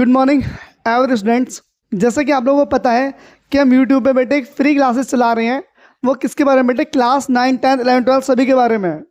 Good morning every students. जैसा कि आप लोगों को पता है कि हम यूट्यूब पे बेटे फ्री क्लासेस चला रहे हैं। वो किसके बारे में बेटे? क्लास 9, 10, 11, 12 सभी के बारे में है।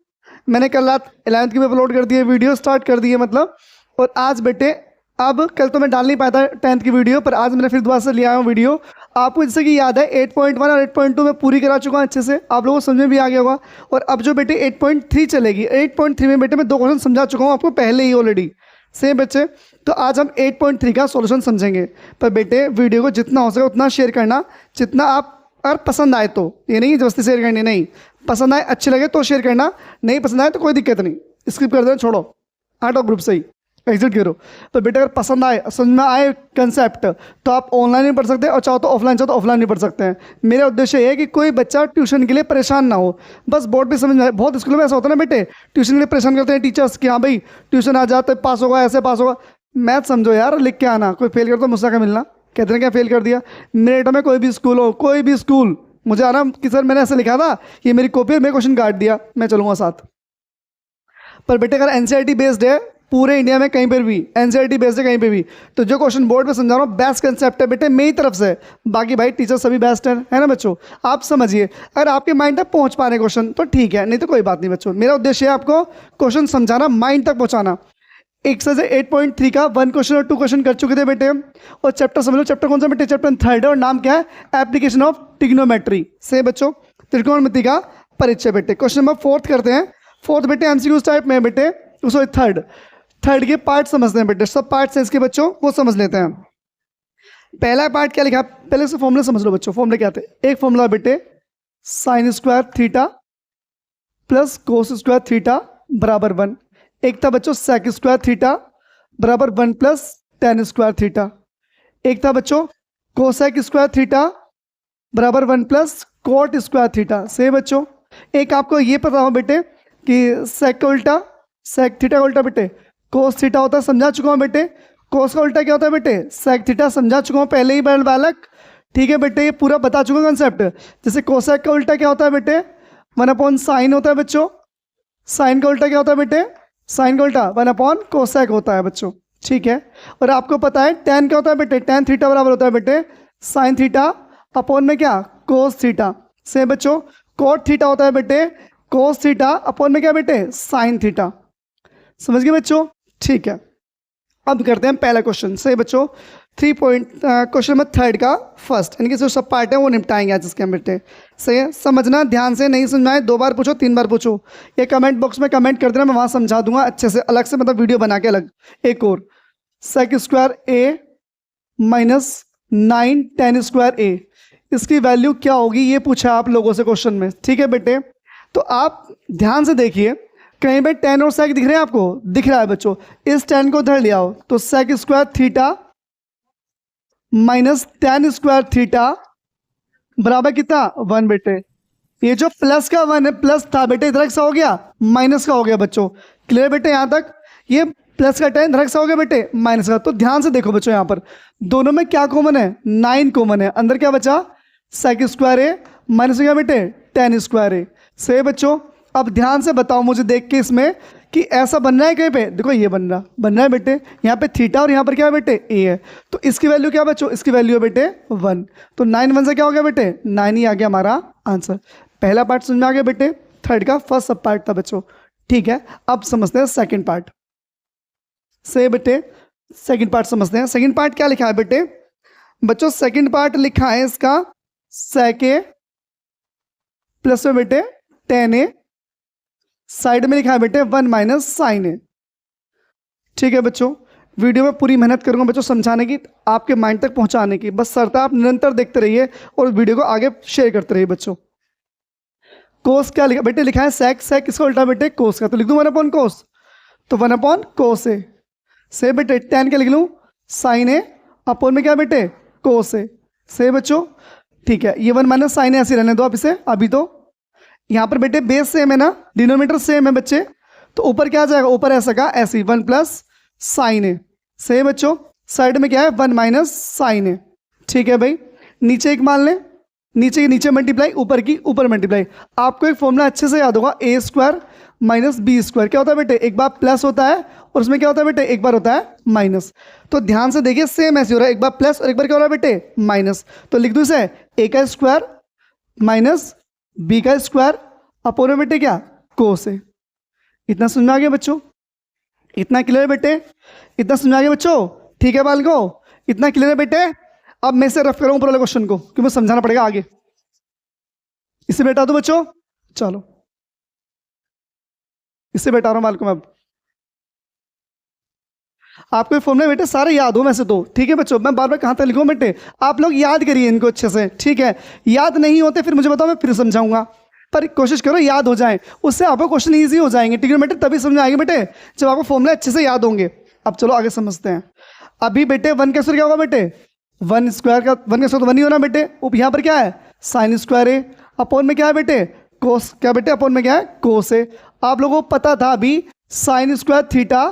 मैंने कल रात 11th की भी अपलोड कर दी है, वीडियो स्टार्ट कर दी है मतलब। और आज बेटे अब कल तो मैं डाल नहीं पाया था 10th की वीडियो, पर आज मैंने फिर दोबारा से लिया हूँ वीडियो। आपको जैसे कि याद है 8.1 और 8.2 में पूरी करा चुका हूँ अच्छे से, आप लोगों को समझ में भी आ गया होगा। और अब जो बेटे 8.3 चलेगी, 8.3 में बेटे मैं 2 क्वेश्चन समझा चुका हूँ आपको पहले ही ऑलरेडी। सेम बच्चे, तो आज हम 8.3 का सॉल्यूशन समझेंगे। पर बेटे वीडियो को जितना हो सके उतना शेयर करना, जितना आप अगर पसंद आए तो, ये नहीं जबरदस्ती शेयर करनी नहीं, पसंद आए अच्छी लगे तो शेयर करना, नहीं पसंद आए तो कोई दिक्कत नहीं, स्किप कर देना, छोड़ो, हटो ग्रुप से ही, एग्जिट करो। तो बेटे अगर पसंद आए, समझ में आए कंसेप्ट, तो आप ऑनलाइन भी पढ़ सकते हैं और चाहो तो ऑफलाइन, चाहो तो ऑफलाइन भी पढ़ सकते हैं। मेरा उद्देश्य ये है कि कोई बच्चा ट्यूशन के लिए परेशान ना हो, बस बोर्ड पे समझ में आए। बहुत स्कूलों में ऐसा होता है ना बेटे, ट्यूशन के लिए परेशान करते हैं टीचर्स कि हाँ भाई ट्यूशन आ जाते पास होगा, ऐसे पास होगा। मैथ समझो यार, लिख के आना, कोई फेल कर तो मुझसे क्या मिलना, कहते हैं क्या फेल कर दिया। मेरे में कोई भी स्कूल हो, कोई भी स्कूल, मुझे आना कि सर मैंने ऐसे लिखा था, ये मेरी कॉपी है, मैं क्वेश्चन काट दिया, मैं चलूँगा साथ। पर बेटे अगर एनसीईआरटी बेस्ड है पूरे इंडिया में, कहीं पर भी एनसीईआरटी बेस्ड है कहीं पे भी, तो जो क्वेश्चन बोर्ड पे समझा रहा हूँ बेस्ट कंसेप्ट है बेटे मेरी तरफ से। बाकी भाई टीचर सभी बेस्ट है ना बच्चों, आप समझिए। अगर आपके माइंड तक पहुँच पा रहे क्वेश्चन तो ठीक है, नहीं तो कोई बात नहीं बच्चों। मेरा उद्देश्य है आपको क्वेश्चन समझाना, माइंड तक पहुँचाना। एक्सरसाइज 8.3 का 1 क्वेश्चन और 2 क्वेश्चन कर चुके थे बेटे हम। और चैप्टर समझ लो, चैप्टर कौन सा बेटे? चैप्टर 3 है और नाम क्या है? Application of trigonometry. से बच्चों त्रिकोणमिति का परिचय बेटे। क्वेश्चन नंबर 4 करते हैं। 4 बेटे एमसीक्यूज टाइप में है बेटे, सॉरी थर्ड के पार्ट समझते हैं बेटे, सब पार्ट हैं इसके बच्चों, वो समझ लेते हैं। पहला पार्ट क्या लिखा, पहले से फॉर्मूला समझ लो बच्चों। फॉर्मूला क्या थे? एक फॉर्मूला बेटे sine square theta plus cos square theta बराबर 1। एक था बच्चों सेक स्क्वायर थीटा बराबर 1 प्लस टेन स्क्वायर थीटा। एक था बच्चों कोसेक स्क्वायर थीटा बराबर 1 प्लस कोट स्क्वायर थीटा। से बच्चों एक आपको ये पता हो बेटे कि सेक का उल्टा, सेक थीटा का उल्टा बेटे कोस थीटा होता है, समझा चुका हूँ बेटे। कोस का उल्टा क्या होता है बेटे? सेक थीटा, समझा चुका हूँ पहले ही बालक, ठीक है बेटे, ये पूरा बता चुका हूँ कंसेप्ट। जैसे कोसेक का उल्टा क्या होता है बेटे? 1/sin होता है बच्चों। साइन का उल्टा क्या होता है बेटे? साइन का उल्टा 1/cosec होता है बच्चों, ठीक है। और आपको पता है tan क्या होता है बेटे? tan थीटा बराबर होता है बेटे साइन थीटा अपॉन में क्या? Cos theta. से बच्चों कोट थीटा होता है बेटे कोस थीटा अपॉन में क्या बेटे? Sine theta. समझ गए बच्चों? ठीक है, अब करते हैं पहला क्वेश्चन। सही बच्चों, 3 पॉइंट क्वेश्चन नंबर 3 का फर्स्ट, यानी कि जो सब पार्ट है वो निपटाएंगे आज इसके हम बेटे। सही है, समझना ध्यान से, नहीं समझना है 2 बार पूछो 3 बार पूछो, ये कमेंट बॉक्स में कमेंट कर देना, मैं वहाँ समझा दूंगा अच्छे से, अलग से मतलब वीडियो बना के अलग। एक और सेक स्क्वायर ए माइनस 9 टेन स्क्वायर ए, इसकी वैल्यू क्या होगी ये पूछा आप लोगों से क्वेश्चन में, ठीक है बेटे। तो आप ध्यान से देखिए, कहीं पे टेन और सेक दिख रहे हैं आपको? दिख रहा है बच्चों। इस टेन को उधर ले आओ तो sec square theta minus tan square theta बराबर कितना? 1 बेटे। ये जो प्लस का 1 है, प्लस था बेटे, इधर सा हो गया माइनस का हो गया बच्चों। क्लियर बेटे यहाँ तक? ये प्लस का 10 इधर सा हो गया बेटे माइनस का। तो ध्यान से देखो बच्चों, यहाँ पर दोनों में क्या कॉमन है? 9 कॉमन है। अंदर क्या बचा? सेक स्क्वायर ए माइनस क्या बेटे? टेन स्क्वायर ए। से बच्चों अब ध्यान से बताओ मुझे देख के इसमें कि ऐसा बन रहा है कहीं पे? देखो ये बन रहा है बेटे, यहाँ पे थीटा और यहाँ पर क्या है बेटे? ए है। तो इसकी वैल्यू क्या बच्चों? इसकी वैल्यू है बेटे 1। तो 9 1 से क्या हो गया बेटे? 9 ही आ गया हमारा आंसर। पहला पार्ट समझ में आ गया बेटे, थर्ड का फर्स्ट सब पार्ट था बच्चों, ठीक है। अब समझते हैं सेकेंड पार्ट। से बेटे सेकेंड पार्ट समझते हैं। सेकेंड पार्ट क्या लिखा है बेटे बच्चों? सेकेंड पार्ट लिखा है इसका सेक ए प्लस में बेटे टेन ए, साइड में लिखा है बेटे 1 माइनस साइन ए, ठीक है बच्चों। वीडियो में पूरी मेहनत करूंगा बच्चों समझाने की, आपके माइंड तक पहुंचाने की, बस शर्त आप निरंतर देखते रहिए और वीडियो को आगे शेयर करते रहिए बच्चों। कोस क्या लिखा बेटे? लिखा है सेक, सेक किसका उल्टा बेटे? कोस का, तो लिख दूं 1/cos, तो 1/cos ए। से बेटे टेन क्या लिख लूं? साइन ए अपॉन में क्या बेटे? कोस ए। से बच्चों ठीक है, ये 1 माइनस साइन ए ऐसे रहने दो आप इसे अभी। तो यहाँ पर बेटे बेस सेम है ना, डिनोमिनेटर सेम है बच्चे, तो ऊपर क्या आ जाएगा? ऊपर ऐसा का ऐसे 1 प्लस साइन ए। सेम बच्चों साइड में क्या है? 1 माइनस साइन ए, ठीक है भाई। नीचे एक मान लें, नीचे की नीचे मल्टीप्लाई, ऊपर की ऊपर मल्टीप्लाई। आपको एक फॉर्मूला अच्छे से याद होगा, ए स्क्वायर माइनस बी स्क्वायर क्या होता है बेटे? एक बार प्लस होता है और उसमें क्या होता है बेटे, एक बार होता है माइनस। तो ध्यान से देखिए, सेम ऐसे हो रहा है, एक बार प्लस और एक बार क्या हो रहा है बेटे, माइनस। तो लिख दूँ इसे ए का स्क्वायर माइनस बी का स्क्वायर अपोन में बेटे क्या, कोस ए। इतना समझ में आ गया बच्चों? इतना क्लियर है बेटे? इतना समझ में आ गया बच्चों? ठीक है बालको, इतना क्लियर है बेटे? अब मैं से रफ करूँ ऊपर वाले क्वेश्चन को, क्योंकि मुझे समझाना पड़ेगा आगे। इससे बेटा दो बच्चों, चलो इससे बैठा रहा हूं बालको मैं। अब आपको फॉर्मूले बेटे सारे याद हो वैसे तो, ठीक है बच्चों? मैं बार बार कहां तक लिखूं बेटे, आप लोग याद करिए इनको अच्छे से, ठीक है? याद नहीं होते फिर मुझे बताओ, मैं फिर समझाऊंगा, पर कोशिश करो याद हो जाए, उससे आपको क्वेश्चन ईजी हो जाएंगे, ठीक है बेटे? तभी समझ आएंगे बेटे जब आपको फॉर्मूले अच्छे से याद होंगे। अब चलो आगे समझते हैं। अभी बेटे वन का स्क्वायर क्या होगा बेटे, वन स्क्वायर का वन का स्क्वायर तो वन ही होना बेटे। यहाँ पर क्या है, साइन स्क्वायर है, अपोन में क्या है बेटे, कोस, क्या बेटे अपोन में क्या है, कोस है। आप लोगों को पता था अभी sign square theta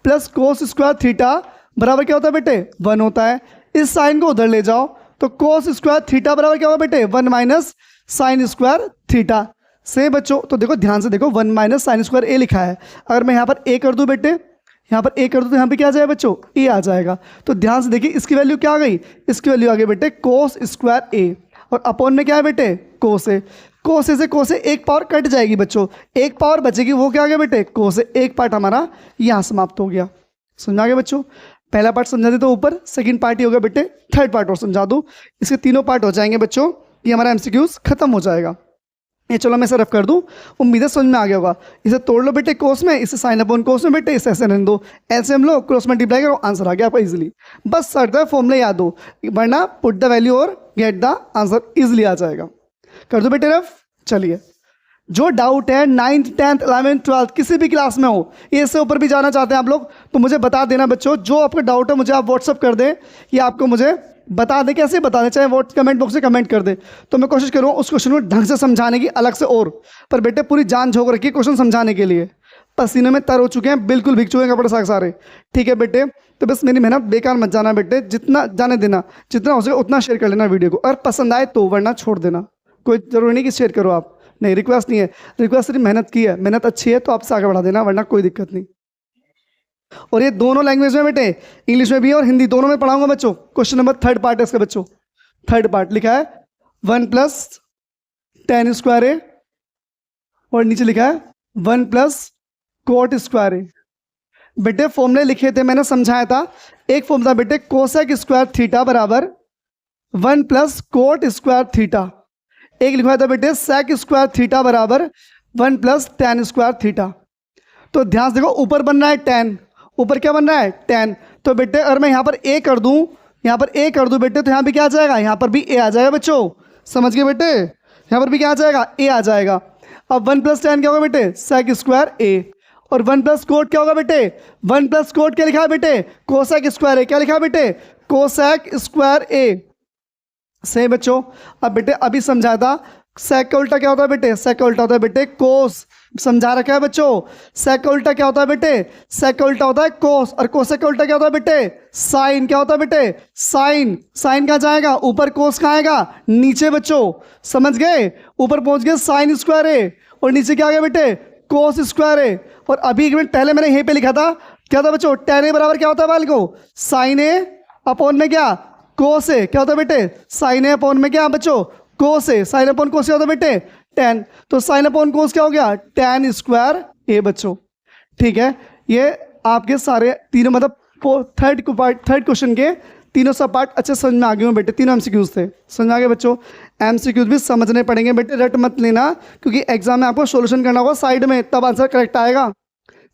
plus cos square theta बराबर क्या होता है बेटे, वन होता है। इस साइन को उधर ले जाओ तो कोस स्क्वायर थीटा बराबर क्या होगा बेटे, one minus sign square theta. से बच्चों तो देखो ध्यान से देखो, वन माइनस साइन स्क्वायर ए लिखा है, अगर मैं यहाँ पर ए कर दूँ बेटे, यहाँ पर ए कर दूँ तो यहाँ पे क्या आ जाएगा बच्चों, ए आ जाएगा। तो ध्यान से देखिए इसकी वैल्यू क्या आ गई, इसकी वैल्यू आ गई बेटे कोस स्क्वायर ए, और अपॉन में क्या है बेटे, कोस ए। कोस ए से कोस ए एक पावर कट जाएगी बच्चों, एक पावर बचेगी, वो क्या आ गया बेटे, कोस ए। एक पार्ट हमारा यहाँ समाप्त हो गया। समझा गया बच्चों? पहला पार्ट समझा दे तो ऊपर, सेकंड पार्ट ही हो गया बेटे, थर्ड पार्ट और समझा दूँ, इसके तीनों पार्ट हो जाएंगे बच्चों, ये हमारा एमसीक्यूज खत्म हो जाएगा। ये चलो मैं इसे रफ कर दूं, उम्मीद है समझ में आ गया होगा। इसे तोड़ लो बेटे कोस में, इसे साइन अपॉन कोस में बेटे, इसे ऐसे रहने दो, ऐसे हम लोग क्रॉस मल्टीप्लाई करो, आंसर आ गया आपका इजीली। बस सर्द फॉर्मूले याद हो, वरना पुट द वैल्यू और गेट द आंसर इजीली आ जाएगा। कर दो बेटे रफ। चलिए, जो डाउट है 9th 10th 11th 12th किसी भी क्लास में हो, ये इससे ऊपर भी जाना चाहते हैं आप लोग तो मुझे बता देना बच्चों। जो आपका डाउट है मुझे आप व्हाट्सअप कर दें, या आपको मुझे बता दें, कैसे बता दें, चाहे वो कमेंट बॉक्स में कमेंट कर दे, तो मैं कोशिश करूँ उस क्वेश्चन को ढंग से समझाने की अलग से। और पर बेटे पूरी जान झोंक रखिए क्वेश्चन समझाने के लिए, पसीने में तर हो चुके हैं, बिल्कुल भीग चुके हैं कपड़े सारे, ठीक है बेटे? तो बस मेरी मेहनत बेकार मत जाना बेटे, जितना जाने देना, जितना हो सके उतना शेयर कर लेना वीडियो को, और पसंद आए तो, वरना छोड़ देना। कोई जरूरी नहीं कि शेयर करो आप, नहीं, रिक्वेस्ट नहीं है, रिक्वेस्ट सिर्फ मेहनत की है, मेहनत अच्छी है तो आपसे आगे बढ़ा देना, वरना कोई दिक्कत नहीं। और ये दोनों लैंग्वेज में बेटे, इंग्लिश में भी और हिंदी दोनों में पढ़ाऊंगा बच्चों। क्वेश्चन नंबर थर्ड पार्ट है इसका बच्चों, थर्ड पार्ट लिखा है 1 + tan स्क्वायर ए, और नीचे लिखा है 1 + cot स्क्वायर ए। बेटे फॉर्मूले लिखे थे, मैंने समझाया था। एक फॉर्मूला बेटे कोसेक स्क्वायर थीटा बराबर 1 + cot स्क्वायर थीटा, एक लिखवाया था बेटे सेक स्क्वायर थीटा बराबर 1 + tan स्क्वायर थीटा। तो ध्यान से देखो, ऊपर बन रहा है tan, ऊपर क्या बन रहा है, tan। तो बेटे अगर मैं यहाँ पर a कर दूँ, यहाँ पर a कर दूँ बेटे, तो यहाँ भी क्या आ जाएगा, यहाँ पर भी a आ जाएगा बच्चों। समझ गए बेटे? यहाँ पर भी क्या आ जाएगा, a आ जाएगा। अब 1 + tan क्या होगा बेटे, सेक स्क्वायर a, और 1 + cot क्या होगा बेटे, 1 + cot क्या लिखा है बेटे, कोसेक स्क्वायर a। क्या लिखा है बेटे, कोसेक स्क्वायर a। सही बच्चों? अब बेटे अभी समझा था, सेक का उल्टा क्या होता है बेटे, सेक का उल्टा होता है बेटे कोस। समझा रखा है बच्चों, सेक का उल्टा क्या होता है बेटे, सेक का उल्टा होता है कोस, और कोसेक का उल्टा क्या होता है बेटे, साइन। क्या होता है बेटे, साइन। साइन कहाँ जाएगा, ऊपर, कोस कहाँ आएगा, नीचे बच्चों। समझ गए? ऊपर पहुंच गए साइन स्क्वायर ए, और नीचे क्या आ गया बेटे, कोस स्क्वायर ए। और अभी एक मिनट पहले मैंने यहीं पे लिखा था, क्या था बच्चों, tan ए बराबर क्या होता है बालको, साइन ए अपॉन में क्या, कोस ए। क्या होता है बेटे, साइन ए अपॉन में क्या बच्चों, कोस ए। साइन अपॉन कोस क्या होता है बेटे, tan। तो साइन अपॉन कोस क्या हो गया, tan स्क्वायर ए बच्चों। ठीक है, ये आपके सारे तीनों मतलब थर्ड क्वेश्चन के तीनों सब पार्ट अच्छे समझ में आ गए हो बेटे। तीनों एमसीक्यूज थे, समझ में आ गए बच्चों? एमसीक्यूज भी समझने पड़ेंगे बेटे, रट मत लेना, क्योंकि एग्जाम में आपको सॉल्यूशन करना होगा साइड में, तब आंसर करेक्ट आएगा।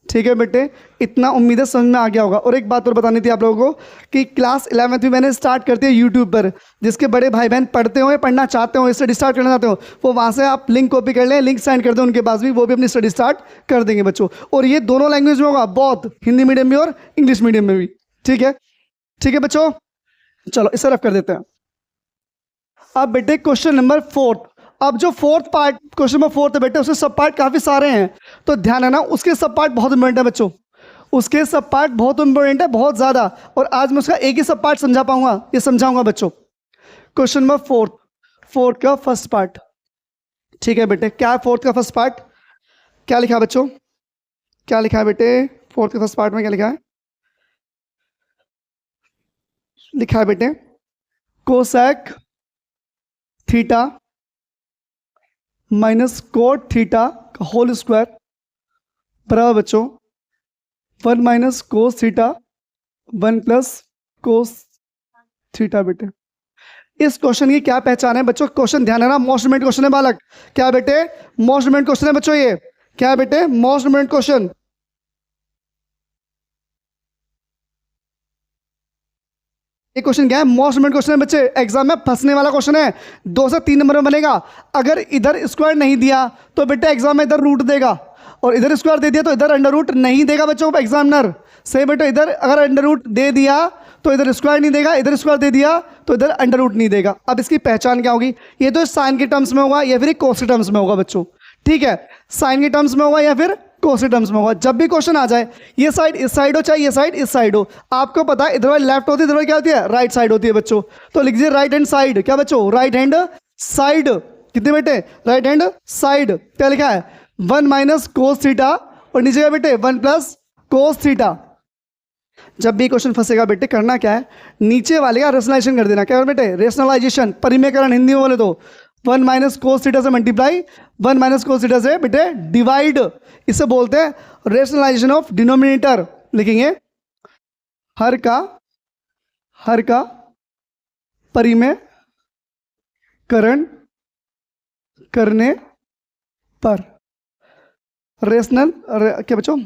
ठीक है बेटे, इतना उम्मीद है समझ में आ गया होगा। और एक बात और बतानी थी आप लोगों को कि क्लास 11th भी मैंने स्टार्ट करती है यूट्यूब पर। जिसके बड़े भाई बहन पढ़ते हो या पढ़ना चाहते हो, स्टडी स्टार्ट करना चाहते हो, वो वहाँ से आप लिंक कॉपी कर लें, लिंक सेंड कर दें उनके पास भी, वो भी अपनी स्टडी स्टार्ट कर देंगे बच्चों। और ये दोनों लैंग्वेज में होगा, बहुत, हिंदी मीडियम में और इंग्लिश मीडियम में भी। ठीक है, ठीक है बच्चों, चलो इसे रफ कर देते हैं। अब बेटे क्वेश्चन नंबर 4। अब जो फोर्थ पार्ट, क्वेश्चन नंबर 4 है बेटे, उसके सब पार्ट काफ़ी सारे हैं, तो ध्यान है ना, उसके सब पार्ट बहुत इंपॉर्टेंट है बच्चों, उसके सब पार्ट बहुत इंपॉर्टेंट है, बहुत ज़्यादा। और आज मैं उसका एक ही सब पार्ट समझा पाऊंगा, ये समझाऊंगा बच्चों। क्वेश्चन नंबर 4 का फर्स्ट पार्ट। ठीक है बेटे, क्या है फोर्थ का फर्स्ट पार्ट, क्या लिखा है बच्चों, क्या लिखा है बेटे फोर्थ के फर्स्ट पार्ट में क्या लिखा है? लिखा है बेटे cosec theta minus cot theta का होल स्क्वायर बराबर बच्चों 1 minus cos theta 1 plus cos theta. बेटे इस क्वेश्चन की क्या पहचान है बच्चों? क्वेश्चन ध्यान है ना, मोस्ट इम्पोर्टेंट क्वेश्चन है बालक। क्या बेटे? मोस्ट इम्पोर्टेंट क्वेश्चन है बच्चों। ये क्या है बेटे? Most important question. ये क्वेश्चन क्या है? मोस्ट इम्पोर्टेंट क्वेश्चन है बच्चे, एग्जाम में फंसने वाला क्वेश्चन है। 2 से 3 नंबर में बनेगा। अगर इधर स्क्वायर नहीं दिया तो बेटे एग्जाम में इधर रूट देगा, और इधर स्क्वायर दे दिया तो इधर अंडर रूट नहीं देगा बच्चों को एग्जामिनर। सही बेटे, इधर अगर अंडर रूट दे दिया तो इधर स्क्वायर नहीं देगा, इधर स्क्वायर दे दिया तो इधर अंडर रूट नहीं देगा। अब इसकी पहचान क्या होगी? ये तो साइन के टर्म्स में होगा या फिर कोस के टर्म्स में होगा बच्चों। ठीक है, साइन के टर्म्स में होगा या फिर कोस के टर्म्स में होगा। जब भी क्वेश्चन आ जाए, ये साइड इस साइड हो चाहे ये साइड इस साइड हो, आपको पता है इधर वाली लेफ्ट होती है, इधर वाली क्या होती है? राइट साइड होती है बच्चों। तो लिख दीजिए राइट हैंड साइड। क्या बच्चों? Right hand side. कितने बेटे? Right hand side. क्या लिखा है? 1 माइनस कोस थीटा, और नीचे क्या बेटे? 1 प्लस कोस थीटा। जब भी क्वेश्चन फंसेगा बेटे करना क्या है? नीचे वाले का रेशनलाइजेशन कर देना। क्या बेटे? रेशनलाइजेशन, परिमेयकरण हिंदी में बोले तो 1 माइनस कोस थीटा से मल्टीप्लाई, 1 माइनस कोस थीटा से बेटे डिवाइड। इसे बोलते हैं रेशनलाइजेशन ऑफ डिनोमिनेटर। लिखेंगे हर का परिमेयकरण करने पर रेशनल क्या बच्चों?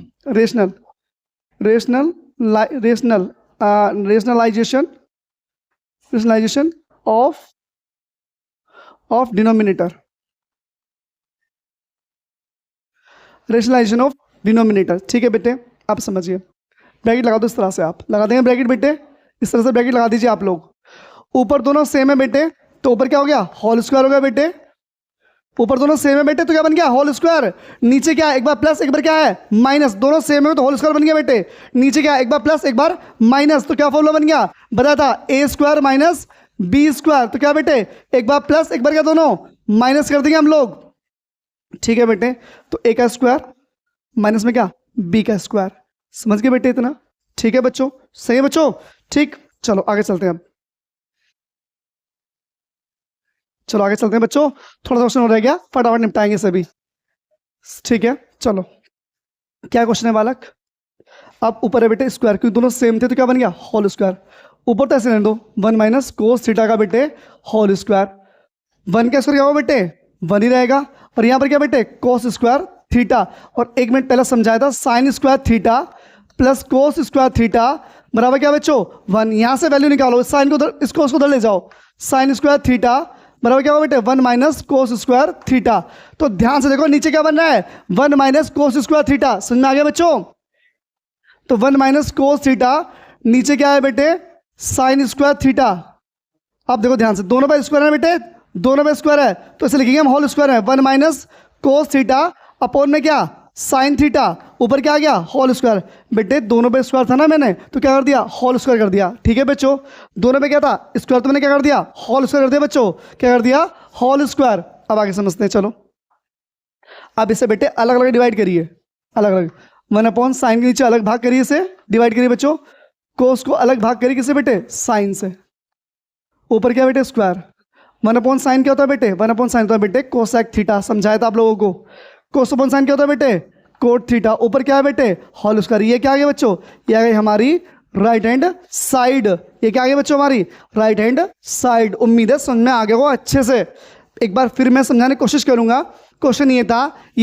Rationalisation of denominator. Rationalisation of denominator. ठीक है बेटे, आप समझिए। ब्रैकेट लगा दो इस तरह से, आप लगा देंगे ब्रैकेट बेटे, इस तरह से ब्रैकेट लगा दीजिए आप लोग। ऊपर दोनों सेम है बेटे, तो ऊपर क्या हो गया? होल स्क्वायर हो गया बेटे। ऊपर दोनों सेम है बेटे तो क्या बन गया? Whole square. नीचे क्या है? एक बार प्लस एक बार क्या है? माइनस। दोनों सेम है तो होल स्क्वायर बन गया बेटे। नीचे क्या है? एक बार प्लस एक बार माइनस, तो क्या फॉर्मूला बन गया? बताया था ए स्क्वायर माइनस बी स्क्वायर। तो क्या बेटे? एक बार प्लस एक बार क्या, दोनों माइनस कर देंगे हम लोग। ठीक है बेटे, तो ए का स्क्वायर माइनस में क्या? बी का स्क्वायर। समझ गए बेटे इतना? ठीक है बच्चों, सही है बच्चों? ठीक, चलो आगे चलते हैं। अब चलो आगे चलते हैं बच्चों, थोड़ा सा क्वेश्चन हो रह गया, फटाफट निपटाएंगे सभी। ठीक है, चलो क्या क्वेश्चन है बालक? अब ऊपर है बेटे स्क्वायर, क्योंकि दोनों सेम थे तो क्या बन गया? Whole square. ऊपर तो ऐसे रहने दो, 1 माइनस कोस थीटा का बेटे होल स्क्वायर। 1 का स्क्वायर क्या होगा बेटे? 1 ही रहेगा। और यहाँ पर क्या बेटे? Cos square theta. और 1 मिनट पहले समझाया था sign square theta plus cos square theta बराबर क्या बच्चों? 1। यहाँ से वैल्यू निकालो, साइन को उधर, इसको उसको उधर ले जाओ। साइन स्क्वायर थीटा बराबर क्या होगा बेटे? 1 माइनस कोस स्क्वायर थीटा। तो ध्यान से देखो नीचे क्या बन रहा है? 1 माइनस कोस स्क्वायर थीटा। समझ में आ गया बच्चों? तो 1 माइनस कोस थीटा, नीचे क्या है बेटे? Sine square theta. अब देखो ध्यान से, दोनों पे स्क्वायर है बेटे, दोनों पे स्क्वायर है तो इसे लिखेंगे हम होल स्क्वायर है। 1 माइनस कोस थीटा अपॉन में क्या? Sine theta. ऊपर क्या आ गया? Whole square. बेटे दोनों पे स्क्वायर था ना मैंने, तो क्या कर दिया? होल स्क्वायर कर दिया। ठीक है बच्चों, दोनों पे क्या था? स्क्वायर, तो मैंने क्या कर दिया? होल स्क्वायर कर दिया बच्चों। क्या कर दिया? Whole square. अब आगे समझते हैं, चलो अब इसे बेटे अलग अलग डिवाइड करिए, अलग अलग। 1 अपॉन साइन के नीचे अलग भाग करिए, इसे डिवाइड करिए बच्चों। कोस को अलग भाग करिए किससे बेटे? साइन से। ऊपर क्या बेटे? स्क्वायर। 1 अपॉन साइन क्या होता है बेटे? 1 अपॉन साइन होता है बेटे कोसेक थीटा। समझाया था आप लोगों को। कोस अपॉन साइन क्या होता है बेटे? Cot theta. ऊपर क्या है बेटे? Whole square. ये क्या आ गया बच्चों? ये आ गई हमारी राइट हैंड साइड। ये क्या आ गया बच्चों? हमारी राइट हैंड साइड। उम्मीद है समझ में आ गया हो अच्छे से। एक बार फिर मैं समझाने की कोशिश करूंगा। क्वेश्चन ये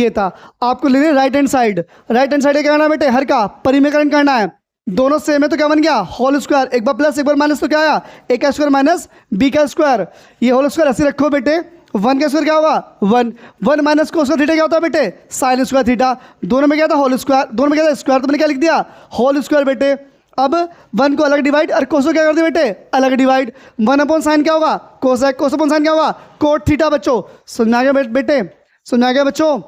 था आपको लेने right hand side. Right hand side क्या करना है बेटे? हर का परिमेयकरण करना है। दोनों सेम है तो क्या बन गया? Whole square. एक बार प्लस एक बार माइनस, तो क्या आया? ए का स्क्वायर माइनस बी का स्क्वायर। ये होल स्क्वायर ऐसे रखो बेटे। 1 का स्क्वायर क्या होगा? 1। 1 माइनस कोस थीटा क्या होता है बेटे? Sine square theta. दोनों में क्या था? Whole square. दोनों में क्या था? स्क्वायर। तो मैंने क्या लिख दिया? होल स्क्वायर बेटे। अब 1 को अलग डिवाइड और कोस को क्या कर दिया बेटे? अलग डिवाइड। 1 अपॉन साइन क्या होगा? कोसेक। कोस अपॉन साइन क्या होगा? कोट थीटा बच्चों। समझ में आ गया बेटे? समझ में आ गया बच्चों?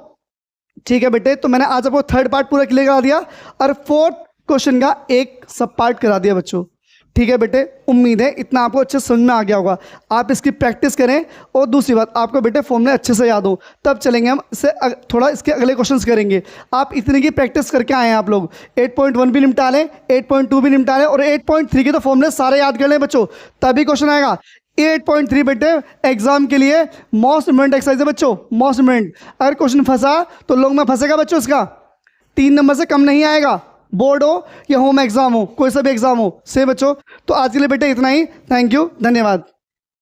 ठीक है बेटे, तो मैंने आज आपको 3rd पार्ट पूरा क्लियर करा दिया और 4th क्वेश्चन का एक सब पार्ट करा दिया बच्चों। ठीक है बेटे, उम्मीद है इतना आपको अच्छे समझ में आ गया होगा। आप इसकी प्रैक्टिस करें और दूसरी बात आपको बेटे फॉर्मूले अच्छे से याद हो, तब चलेंगे हम इससे थोड़ा इसके अगले क्वेश्चंस करेंगे। आप इतने की प्रैक्टिस करके आए हैं आप लोग, 8.1 भी निपटा लें, 8.2 भी निपटा लें और 8.3 के तो फॉर्मूले सारे याद कर लें बच्चों, तभी क्वेश्चन आएगा। 8.3 बेटे एग्जाम के लिए मोस्ट इम्पोर्टेंट एक्सरसाइज है बच्चों, मोस्ट इम्पोर्टेंट। अगर क्वेश्चन फंसा तो लोग में फंसेगा बच्चों, इसका 3 नंबर से कम नहीं आएगा, बोर्ड हो या होम एग्जाम हो, कोई सा भी एग्जाम हो। से बच्चों तो आज के लिए बेटे इतना ही। थैंक यू, धन्यवाद।